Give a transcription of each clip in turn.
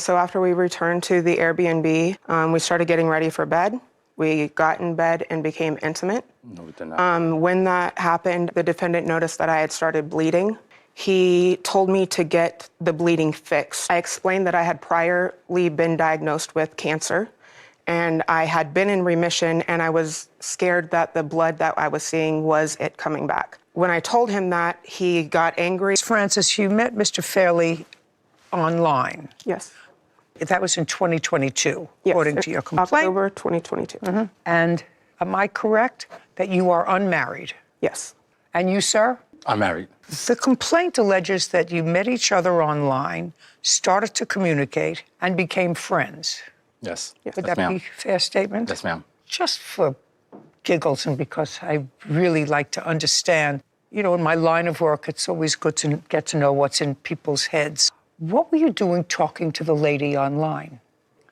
So after we returned to the Airbnb, we started getting ready for bed. We got in bed and became intimate. No, we did not. When that happened, the defendant noticed that I had started bleeding. He told me to get the bleeding fixed. I explained that I had priorly been diagnosed with cancer, and I had been in remission, and I was scared that the blood that I was seeing was it coming back. When I told him that, he got angry. Francis, you met Mr. Fairley online. Yes. That was in 2022, Yes, according to your complaint. October 2022. Mm-hmm. And am I correct that you are unmarried? Yes. And you, sir? I'm married. The complaint alleges that you met each other online, started to communicate, and became friends. Yes. Would that be a fair statement? Yes, ma'am. Just for giggles and because I really like to understand, you know, in my line of work, it's always good to get to know what's in people's heads. What were you doing talking to the lady online?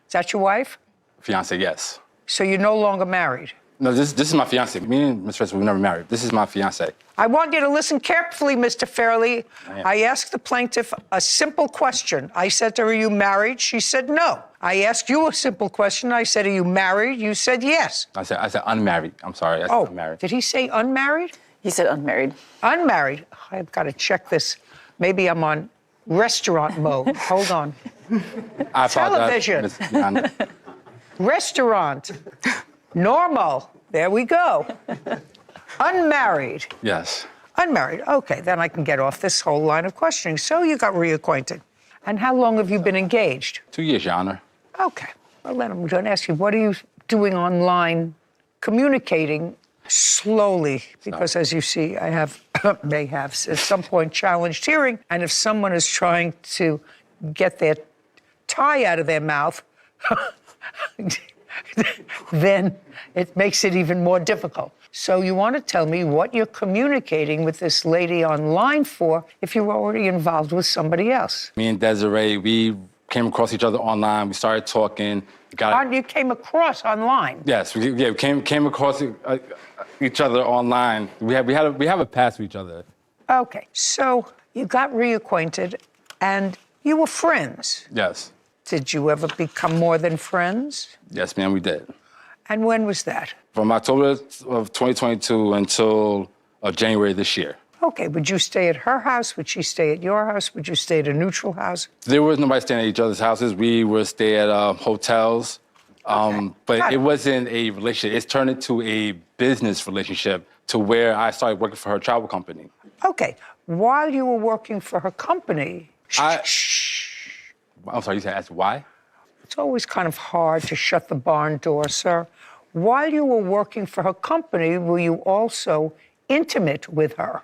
Is that your wife? Fiancée, yes. So you're no longer married? No, this is my fiancée. Me and Ms. Francis, we never married. This is my fiancée. I want you to listen carefully, Mr. Fairley. I asked the plaintiff a simple question. I said to her, are you married? She said no. I asked you a simple question. I said, are you married? You said yes. I said unmarried. I'm sorry. I said unmarried. Did he say unmarried? He said unmarried. Unmarried. I've got to check this. Maybe I'm on restaurant mode. Hold on. I apologize, Television. Ms. Yana. Restaurant. Normal. There we go. Unmarried. Yes. Unmarried. Okay, then I can get off this whole line of questioning. So you got reacquainted. And how long have you been engaged? 2 years, Your Honor. Okay. Well, then I'm going to ask you, what are you doing online, communicating slowly? Because as you see, I may have at some point challenged hearing. And if someone is trying to get their tie out of their mouth, then it makes it even more difficult. So you want to tell me what you're communicating with this lady online for if you're already involved with somebody else. Me and Desiree, we came across each other online. We started talking. You came across online? Yes, we came across each other online. We have a past with each other. Okay, so you got reacquainted and you were friends. Yes. Did you ever become more than friends? Yes, ma'am, we did. And when was that? From October of 2022 until January this year. Okay, would you stay at her house? Would she stay at your house? Would you stay at a neutral house? There was nobody staying at each other's houses. We would stay at hotels. But it wasn't a relationship. It's turned into a business relationship to where I started working for her travel company. Okay, while you were working for her company... I'm sorry, you said ask why? It's always kind of hard to shut the barn door, sir. While you were working for her company, were you also intimate with her?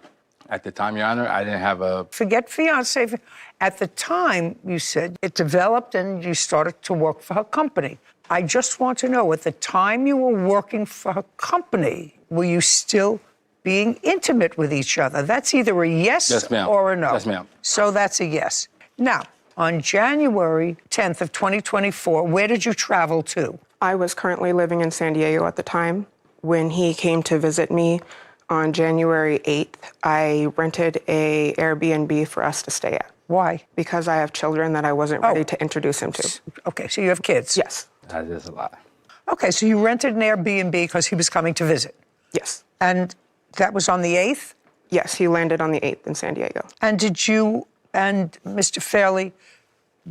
At the time, Your Honor, I didn't have a... Forget fiancé. At the time, you said it developed and you started to work for her company. I just want to know, at the time you were working for her company, were you still being intimate with each other? That's either a yes or a no. Yes, ma'am. So that's a yes. Now, on January 10th of 2024, where did you travel to? I was currently living in San Diego at the time. When he came to visit me on January 8th, I rented a Airbnb for us to stay at. Why? Because I have children that I wasn't ready to introduce him to. Okay, so you have kids? Yes. That is a lot. Okay, so you rented an Airbnb because he was coming to visit? Yes. And that was on the 8th? Yes, he landed on the 8th in San Diego. And did you and Mr. Fairley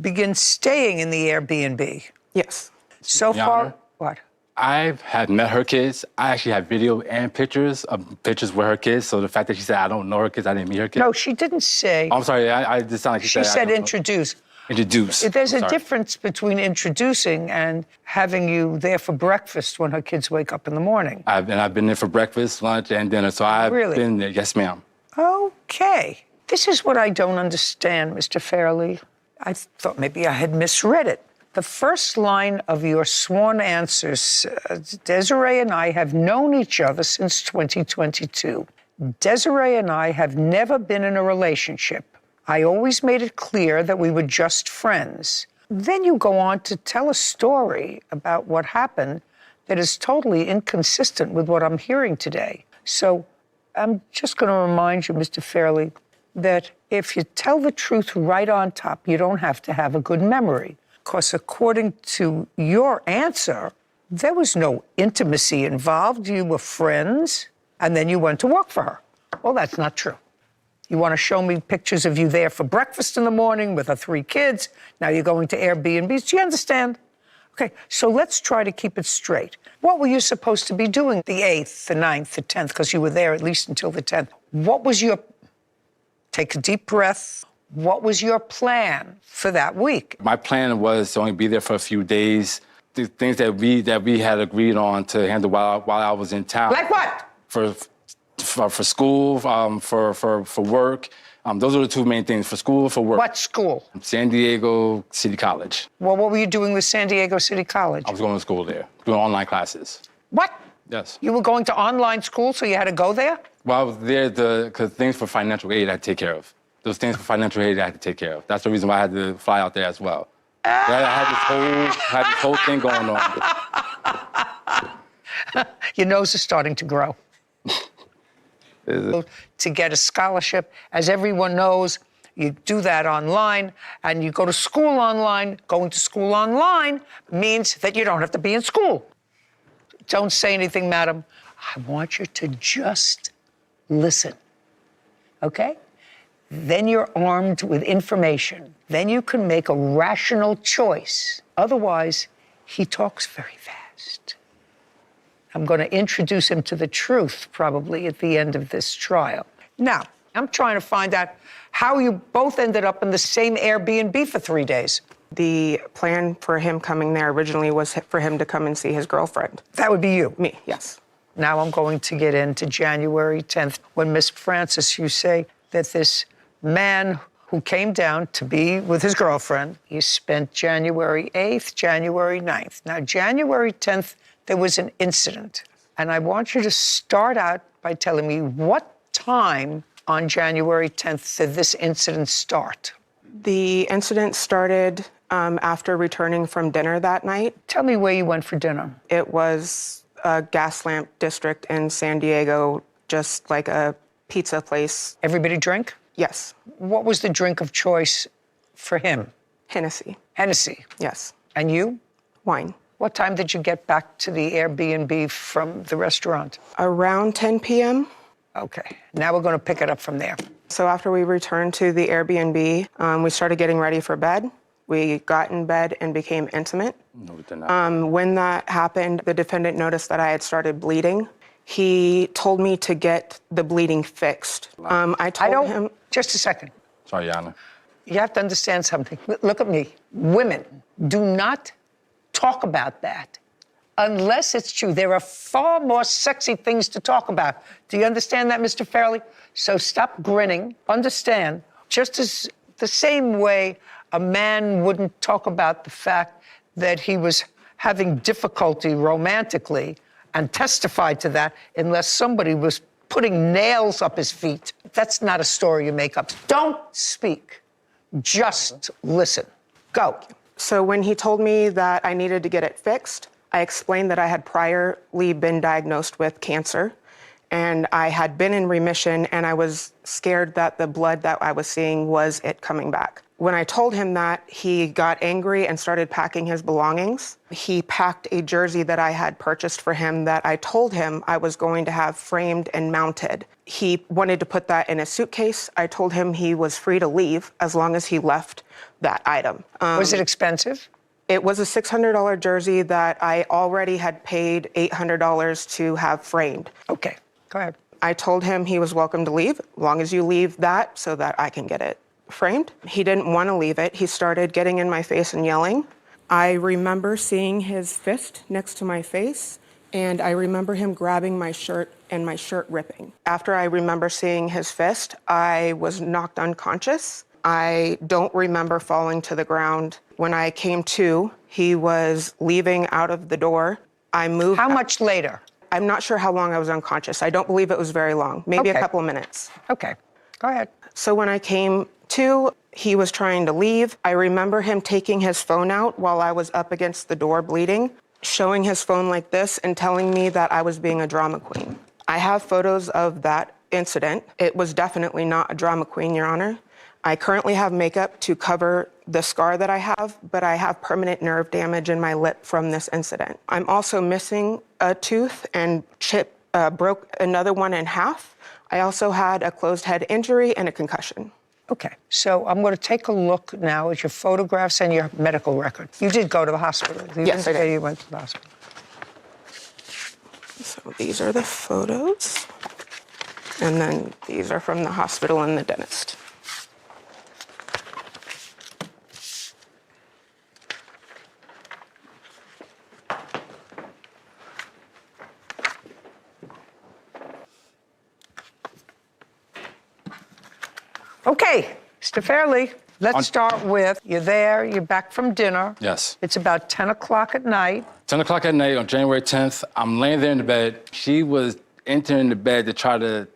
begin staying in the Airbnb? Yes. So far, what? I had met her kids. I actually have video and pictures with her kids. So the fact that she said I don't know her kids, I didn't meet her kids. No, she didn't say. Oh, I'm sorry. I just sound like she said. She said introduce. Introduce. There's a difference between introducing and having you there for breakfast when her kids wake up in the morning. I've been there for breakfast, lunch, and dinner. So I've been there. Yes, ma'am. Okay. This is what I don't understand, Mr. Fairley. I thought maybe I had misread it. The first line of your sworn answers says, Desiree and I have known each other since 2022. Desiree and I have never been in a relationship. I always made it clear that we were just friends. Then you go on to tell a story about what happened that is totally inconsistent with what I'm hearing today. So I'm just going to remind you, Mr. Fairley, that if you tell the truth right on top, you don't have to have a good memory. Because according to your answer, there was no intimacy involved. You were friends, and then you went to work for her. Well, that's not true. You want to show me pictures of you there for breakfast in the morning with her 3 kids. Now you're going to Airbnbs. Do you understand? Okay, so let's try to keep it straight. What were you supposed to be doing the 8th, the 9th, the 10th, because you were there at least until the 10th? What was your, take a deep breath, what was your plan for that week? My plan was to only be there for a few days. The things that we had agreed on to handle while I was in town. Like what? For school, for work. Those are the 2 main things, for school, for work. What school? San Diego City College. Well, what were you doing with San Diego City College? I was going to school there, doing online classes. What? Yes. You were going to online school, so you had to go there? Well, I was there because things for financial aid I had to take care of. Those things for financial aid I had to take care of. That's the reason why I had to fly out there as well. I had this whole thing going on. Your nose is starting to grow. To get a scholarship, as everyone knows, you do that online, and you go to school online. Going to school online means that you don't have to be in school. Don't say anything, madam. I want you to just listen, okay? Then you're armed with information. Then you can make a rational choice. Otherwise, he talks very fast. I'm going to introduce him to the truth probably at the end of this trial. Now, I'm trying to find out how you both ended up in the same Airbnb for 3 days. The plan for him coming there originally was for him to come and see his girlfriend. That would be you. Me, yes. Now I'm going to get into January 10th. When Miss Francis, you say that this man who came down to be with his girlfriend, you spent January 8th, January 9th. Now, January 10th, there was an incident. And I want you to start out by telling me what time on January 10th did this incident start? The incident started after returning from dinner that night. Tell me where you went for dinner. It was a gas lamp district in San Diego, just like a pizza place. Everybody drink? Yes. What was the drink of choice for him? Hennessy. Hennessy. Yes. And you? Wine. What time did you get back to the Airbnb from the restaurant? Around 10 p.m. Okay, now we're going to pick it up from there. So after we returned to the Airbnb, we started getting ready for bed. We got in bed and became intimate. No, we did not. When that happened, the defendant noticed that I had started bleeding. He told me to get the bleeding fixed. I told him... Just a second. Sorry, Yana. You have to understand something. Look at me. Women do not talk about that unless it's true. There are far more sexy things to talk about. Do you understand that, Mr. Fairley? So stop grinning. Understand, just as the same way a man wouldn't talk about the fact that he was having difficulty romantically and testify to that unless somebody was putting nails up his feet. That's not a story you make up. Don't speak. Just listen. Go. So when he told me that I needed to get it fixed, I explained that I had priorly been diagnosed with cancer, and I had been in remission, and I was scared that the blood that I was seeing was it coming back. When I told him that, he got angry and started packing his belongings. He packed a jersey that I had purchased for him that I told him I was going to have framed and mounted. He wanted to put that in a suitcase. I told him he was free to leave as long as he left that item. Was it expensive? It was a $600 jersey that I already had paid $800 to have framed. Okay, go ahead. I told him he was welcome to leave, as long as you leave that so that I can get it framed. He didn't want to leave it. He started getting in my face and yelling. I remember seeing his fist next to my face, and I remember him grabbing my shirt and my shirt ripping. After I remember seeing his fist, I was knocked unconscious. I don't remember falling to the ground. When I came to, he was leaving out of the door. I moved. How much later? I'm not sure how long I was unconscious. I don't believe it was very long, maybe a couple of minutes. Okay, go ahead. So when I came to, he was trying to leave. I remember him taking his phone out while I was up against the door bleeding, showing his phone like this and telling me that I was being a drama queen. I have photos of that incident. It was definitely not a drama queen, Your Honor. I currently have makeup to cover the scar that I have, but I have permanent nerve damage in my lip from this incident. I'm also missing a tooth and broke another one in half. I also had a closed head injury and a concussion. Okay, so I'm going to take a look now at your photographs and your medical record. You did go to the hospital. Yes, I did. You went to the hospital. So these are the photos. And then these are from the hospital and the dentist. Okay, Mr. Fairley, let's start with, you're there, you're back from dinner. Yes. It's about 10 o'clock at night. 10 o'clock at night on January 10th, I'm laying there in the bed. She was entering the bed to try to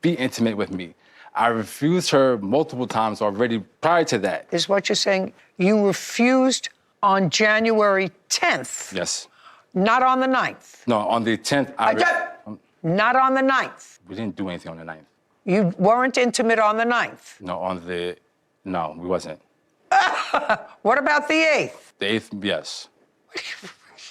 be intimate with me. I refused her multiple times already prior to that. Is what you're saying, you refused on January 10th? Yes. Not on the 9th? No, on the 10th, Not on the 9th? we didn't do anything on the 9th. You weren't intimate on the 9th? No, we wasn't. What about the 8th? The 8th, yes.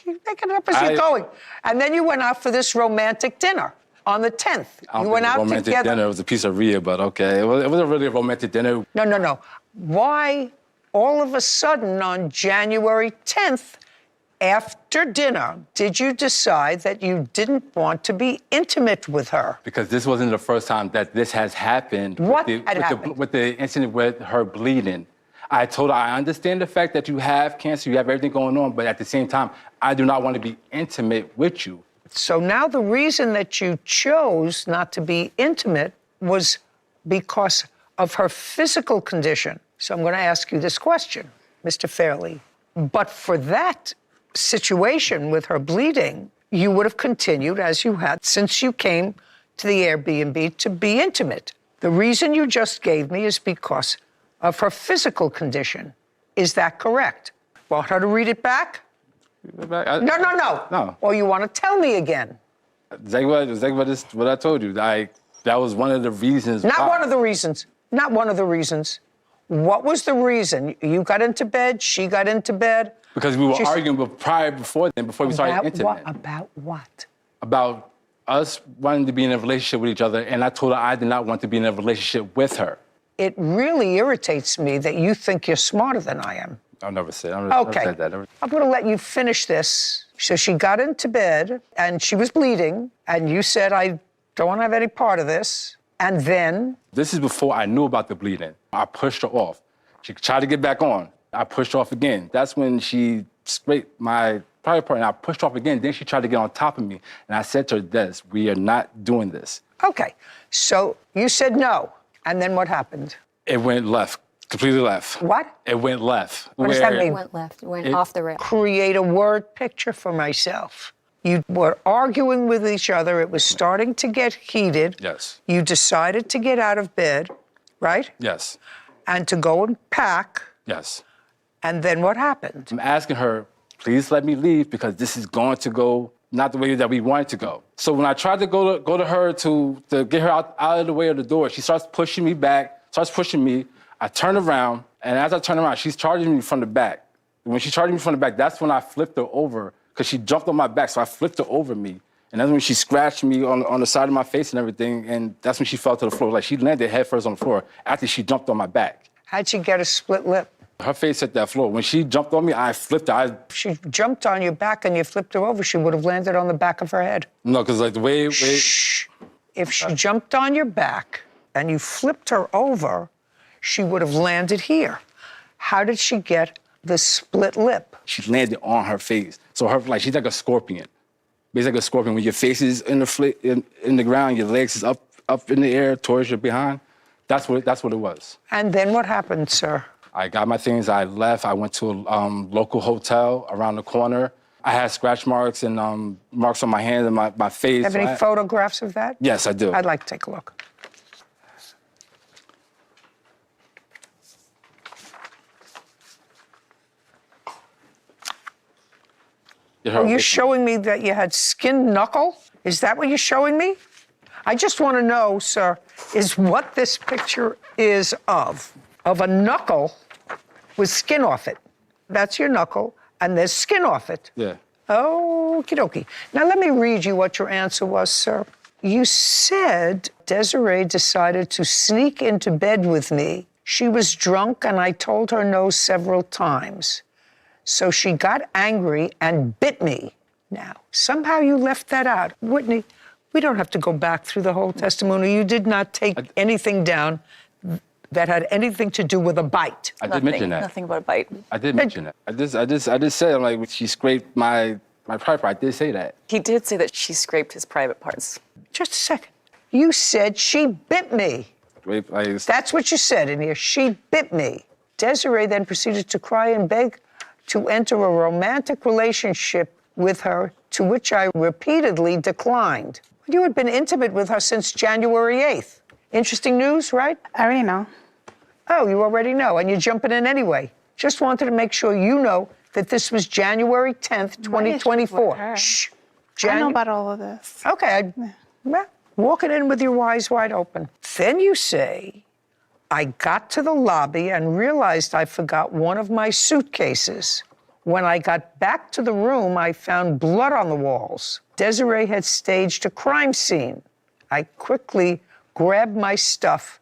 You're making it up as you're going. And then you went out for this romantic dinner on the 10th. You went out romantic together. dinner. It was a pizzeria, but okay. It wasn't really a romantic dinner. No. Why all of a sudden on January 10th, after dinner, did you decide that you didn't want to be intimate with her? Because this wasn't the first time that this has happened. What had happened? With the incident with her bleeding. I told her, I understand the fact that you have cancer, you have everything going on, but at the same time, I do not want to be intimate with you. So now the reason that you chose not to be intimate was because of her physical condition. So I'm going to ask you this question, Mr. Fairley. But for that situation with her bleeding, you would have continued as you had since you came to the Airbnb to be intimate. The reason you just gave me is because of her physical condition. Is that correct? Want her to read it back? No. Or you want to tell me again? Exactly what I told you. That was one of the reasons. Not one of the reasons. Not one of the reasons. What was the reason? You got into bed, she got into bed? Because we were arguing before we started intimate. About what? About us wanting to be in a relationship with each other, and I told her I did not want to be in a relationship with her. It really irritates me that you think you're smarter than I am. I've never said that. I'm going to let you finish this. So she got into bed, and she was bleeding, and you said, I don't want to have any part of this. And then? This is before I knew about the bleeding. I pushed her off. She tried to get back on. I pushed her off again. That's when she scraped my private part, and I pushed her off again. Then she tried to get on top of me. And I said to her, Des, we are not doing this. Okay. So you said no. And then what happened? It went left. Completely left. What? It went left. What does that mean? It went left. It went off the rail. Create a word picture for myself. You were arguing with each other. It was starting to get heated. Yes. You decided to get out of bed, right? Yes. And to go and pack. Yes. And then what happened? I'm asking her, please let me leave because this is going to go not the way that we want it to go. So when I tried to go to her to get her out of the way of the door, she starts pushing me back, starts pushing me. I turn around, and as I turn around, she's charging me from the back. When she charged me from the back, that's when I flipped her over because she jumped on my back, so I flipped her over me. And that's when she scratched me on the side of my face and everything, and that's when she fell to the floor. Like, she landed head first on the floor after she jumped on my back. How'd she get a split lip? Her face hit that floor. When she jumped on me, I flipped her. If she jumped on your back and you flipped her over, she would have landed on the back of her head. No, because like the way... Shh. If she jumped on your back and you flipped her over, she would have landed here. How did she get the split lip? She landed on her face. So she's like a scorpion. Basically like a scorpion. When your face is in the ground, your legs is up in the air towards your behind. That's what it was. And then what happened, sir? I got my things, I left. I went to a local hotel around the corner. I had scratch marks and marks on my hands and my face. Have any photographs of that? Yes, I do. I'd like to take a look. Are you showing me that you had skin knuckle? Is that what you're showing me? I just want to know, sir, is what this picture is of a knuckle with skin off it. That's your knuckle, and there's skin off it. Yeah. Okie dokie. Now let me read you what your answer was, sir. You said Desiree decided to sneak into bed with me. She was drunk and I told her no several times. So she got angry and bit me. Now, somehow you left that out. Whitney, we don't have to go back through the whole testimony. You did not take anything down that had anything to do with a bite. I did mention that. Nothing but a bite. I did mention that. I just said, like, she scraped my private part. I did say that. He did say that she scraped his private parts. Just a second. You said she bit me. That's what you said in here. She bit me. Desiree then proceeded to cry and beg to enter a romantic relationship with her, to which I repeatedly declined. You had been intimate with her since January 8th. Interesting news, right? I already know. Oh, you already know, and you're jumping in anyway. Just wanted to make sure you know that this was January 10th, 2024. Shh. I know about all of this. Okay, well, walking in with your eyes wide open. Then you say, I got to the lobby and realized I forgot one of my suitcases. When I got back to the room, I found blood on the walls. Desiree had staged a crime scene. I quickly grabbed my stuff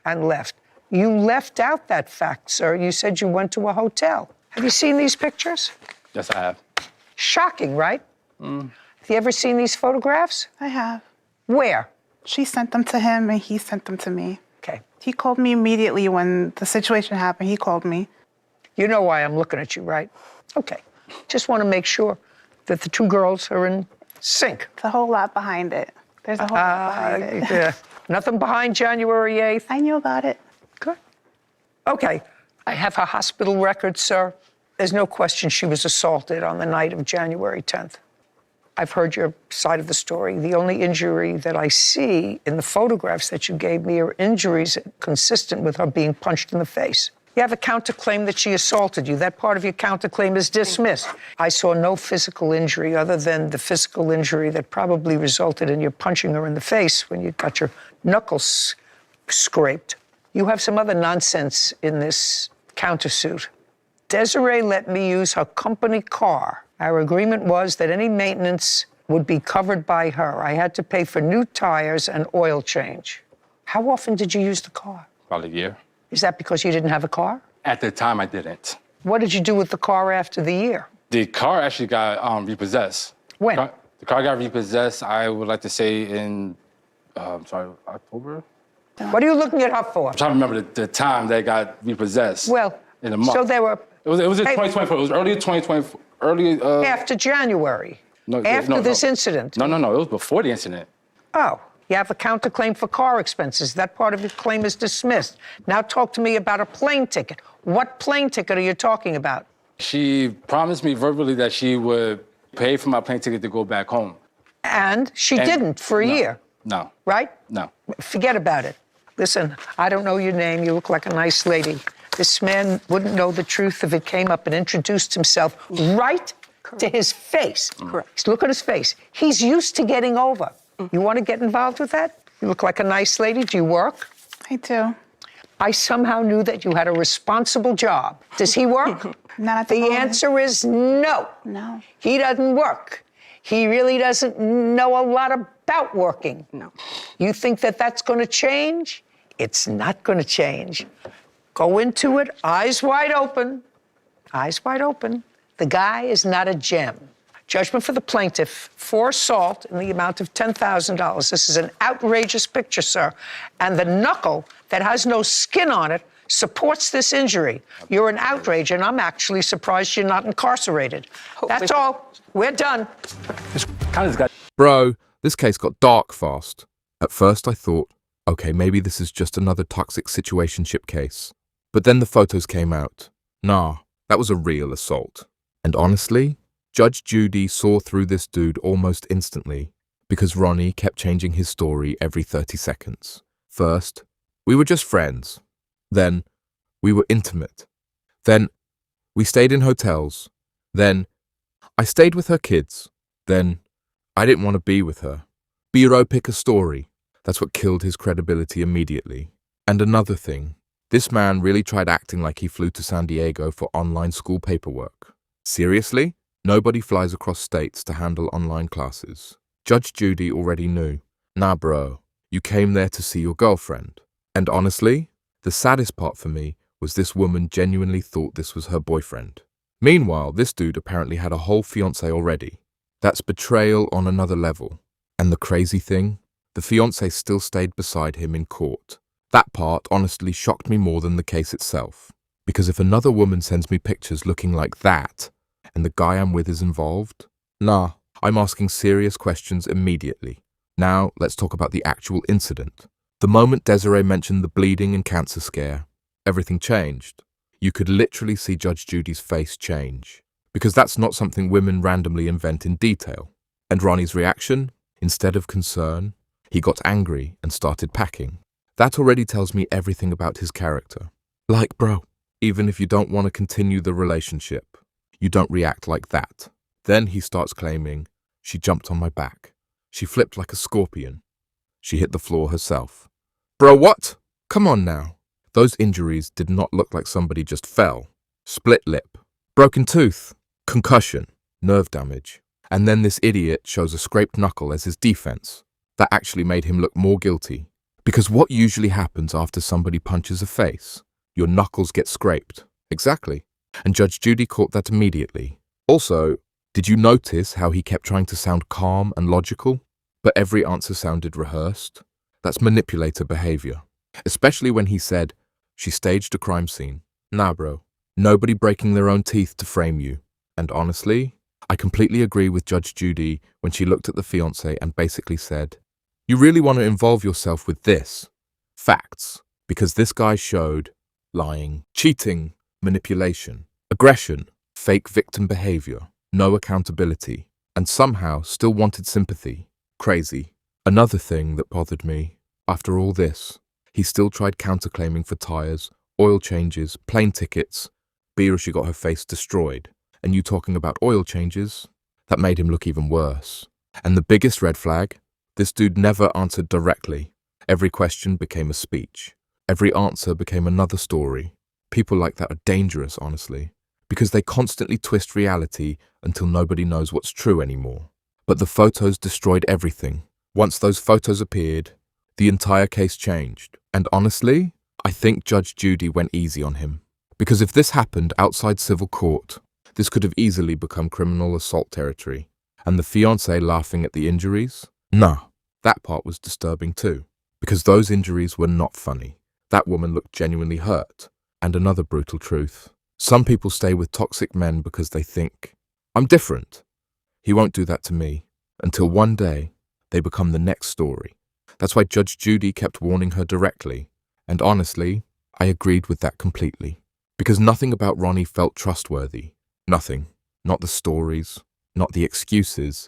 and left. You left out that fact, sir. You said you went to a hotel. Have you seen these pictures? Yes, I have. Shocking, right? Have you ever seen these photographs? I have. Where? She sent them to him and he sent them to me. Okay. He called me immediately when the situation happened. He called me. You know why I'm looking at you, right? Okay. Just want to make sure that the two girls are in sync. There's a whole lot behind it. There's a whole lot behind it. Yeah. Nothing behind January 8th? I knew about it. Good. Okay. I have her hospital record, sir. There's no question she was assaulted on the night of January 10th. I've heard your side of the story. The only injury that I see in the photographs that you gave me are injuries consistent with her being punched in the face. You have a counterclaim that she assaulted you. That part of your counterclaim is dismissed. I saw no physical injury other than the physical injury that probably resulted in you punching her in the face when you got your knuckles scraped. You have some other nonsense in this countersuit. Desiree let me use her company car. Our agreement was that any maintenance would be covered by her. I had to pay for new tires and oil change. How often did you use the car? About a year. Is that because you didn't have a car? At the time, I didn't. What did you do with the car after the year? The car actually got repossessed. When? The car got repossessed, I would like to say in, October? What are you looking at her for? I'm trying to remember the time that it got repossessed. Well, in a month. so there were... It was in Hey. 2024. It was early 2024. After January? No, after no, this no. incident? No. It was before the incident. Oh, you have a counterclaim for car expenses. That part of your claim is dismissed. Now talk to me about a plane ticket. What plane ticket are you talking about? She promised me verbally that she would pay for my plane ticket to go back home. And she didn't for a year, No. right? No. Forget about it. Listen, I don't know your name. You look like a nice lady. This man wouldn't know the truth if it came up and introduced himself right to his face. Correct. Look at his face. He's used to getting over. You want to get involved with that? You look like a nice lady. Do you work? I do. I somehow knew that you had a responsible job. Does he work? Not at the The moment. answer is no. No. He doesn't work. He really doesn't know a lot about working. No. You think that that's going to change? It's not going to change. Go into it, eyes wide open. Eyes wide open. The guy is not a gem. Judgment for the plaintiff for assault in the amount of $10,000. This is an outrageous picture, sir. And the knuckle that has no skin on it supports this injury. You're an outrage, and I'm actually surprised you're not incarcerated. That's all. We're done. Kind of got. Bro, this case got dark fast. At first I thought, okay, maybe this is just another toxic situationship case. But then the photos came out. Nah, that was a real assault. And honestly, Judge Judy saw through this dude almost instantly because Ronnie kept changing his story every 30 seconds. First, we were just friends. Then, we were intimate. Then, we stayed in hotels. Then, I stayed with her kids. Then, I didn't want to be with her. Bureau pick a story. That's what killed his credibility immediately. And another thing, This man really tried acting like he flew to San Diego for online school paperwork. Seriously? Nobody flies across states to handle online classes. Judge Judy already knew. Nah, bro, you came there to see your girlfriend. And honestly, the saddest part for me was this woman genuinely thought this was her boyfriend. Meanwhile, this dude apparently had a whole fiancée already. That's betrayal on another level. And the crazy thing? The fiancée still stayed beside him in court. That part honestly shocked me more than the case itself. Because if another woman sends me pictures looking like that, and the guy I'm with is involved, nah, I'm asking serious questions immediately. Now, let's talk about the actual incident. The moment Desiree mentioned the bleeding and cancer scare, everything changed. You could literally see Judge Judy's face change. Because that's not something women randomly invent in detail. And Ronnie's reaction? Instead of concern, he got angry and started packing. That already tells me everything about his character. Like, bro, even if you don't want to continue the relationship, you don't react like that. Then he starts claiming, she jumped on my back. She flipped like a scorpion. She hit the floor herself. Bro, what? Come on now. Those injuries did not look like somebody just fell. Split lip, broken tooth, concussion, nerve damage. And then this idiot shows a scraped knuckle as his defense. That actually made him look more guilty. Because what usually happens after somebody punches a face? Your knuckles get scraped. Exactly. And Judge Judy caught that immediately. Also, did you notice how he kept trying to sound calm and logical, but every answer sounded rehearsed? That's manipulator behavior. Especially when he said, she staged a crime scene. Nah, bro. Nobody breaking their own teeth to frame you. And honestly, I completely agree with Judge Judy when she looked at the fiancé and basically said, you really want to involve yourself with this? Facts. Because this guy showed lying, cheating, manipulation, aggression, fake victim behavior, no accountability, and somehow still wanted sympathy. Crazy. Another thing that bothered me, after all this, he still tried counterclaiming for tires, oil changes, plane tickets. She got her face destroyed. And you talking about oil changes? That made him look even worse. And the biggest red flag? This dude never answered directly. Every question became a speech. Every answer became another story. People like that are dangerous, honestly, because they constantly twist reality until nobody knows what's true anymore. But the photos destroyed everything. Once those photos appeared, the entire case changed. And honestly, I think Judge Judy went easy on him. Because if this happened outside civil court, this could have easily become criminal assault territory. And the fiancé laughing at the injuries? Nah, that part was disturbing too. Because those injuries were not funny. That woman looked genuinely hurt. And another brutal truth. Some people stay with toxic men because they think, I'm different. He won't do that to me. Until one day, they become the next story. That's why Judge Judy kept warning her directly. And honestly, I agreed with that completely. Because nothing about Ronnie felt trustworthy. Nothing. Not the stories, not the excuses,